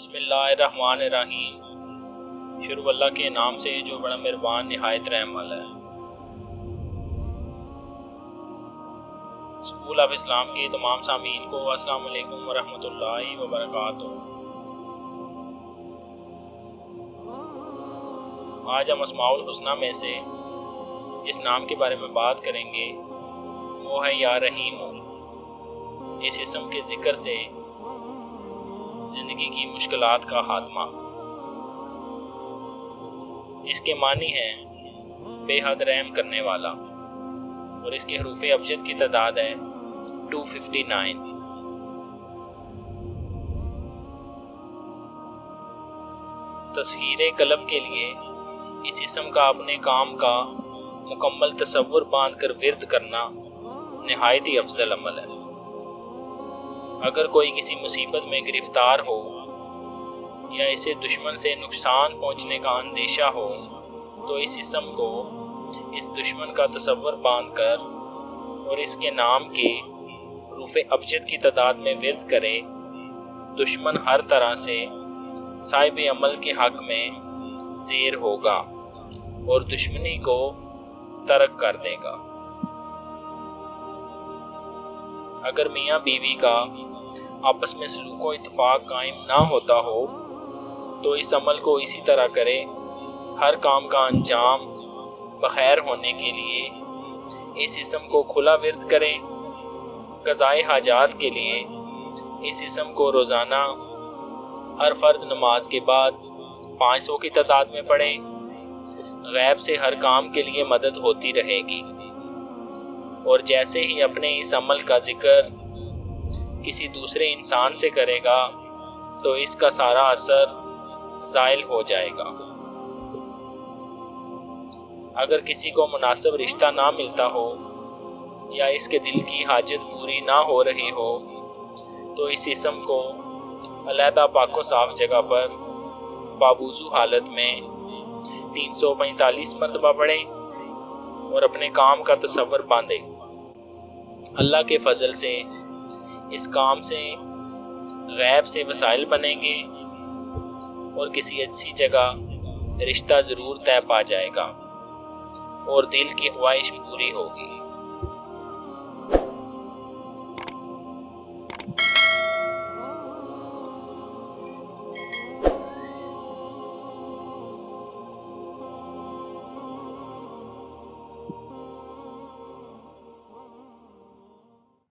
بسم اللہ الرحمن الرحیم۔ شروع اللہ کے نام سے جو بڑا مہربان نہایت رحم والا ہے۔ اسکول آف اسلام کے تمام سامعین کو السلام علیکم ورحمۃ اللہ وبرکاتہ۔ آج ہم اسماء الحسنی میں سے جس نام کے بارے میں بات کریں گے وہ ہے یا رحیم۔ اس اسم کے ذکر سے زندگی کی مشکلات کا خاتمہ۔ اس کے معنی ہے بے حد رحم کرنے والا، اور اس کے حروف ابجد کی تعداد ہے 259۔ تسخیر قلب کے لیے اس اسم کا اپنے کام کا مکمل تصور باندھ کر ورد کرنا نہایت ہی افضل عمل ہے۔ اگر کوئی کسی مصیبت میں گرفتار ہو یا اسے دشمن سے نقصان پہنچنے کا اندیشہ ہو تو اس اسم کو اس دشمن کا تصور باندھ کر اور اس کے نام کے حروف ابجد کی تعداد میں ورد کرے، دشمن ہر طرح سے صاحب عمل کے حق میں زیر ہوگا اور دشمنی کو ترک کر دے گا۔ اگر میاں بیوی کا آپس میں سلوک و اتفاق قائم نہ ہوتا ہو تو اس عمل کو اسی طرح کرے۔ ہر کام کا انجام بخیر ہونے کے لیے اس اسم کو کھلا ورد کرے۔ قضائے حاجات کے لیے اس اسم کو روزانہ ہر فرض نماز کے بعد 500 کی تعداد میں پڑھیں۔ غیب سے ہر کام کے لیے مدد ہوتی رہے گی، اور جیسے ہی اپنے اس عمل کا ذکر کسی دوسرے انسان سے کرے گا تو اس کا سارا اثر زائل ہو جائے گا۔ اگر کسی کو مناسب رشتہ نہ ملتا ہو یا اس کے دل کی حاجت پوری نہ ہو رہی ہو تو اس اسم کو علیحدہ پاک و صاف جگہ پر باوضو حالت میں 345 مرتبہ پڑھیں اور اپنے کام کا تصور باندھیں۔ اللہ کے فضل سے اس کام سے غیب سے وسائل بنیں گے اور کسی اچھی جگہ رشتہ ضرور طے پا جائے گا اور دل کی خواہش پوری ہوگی۔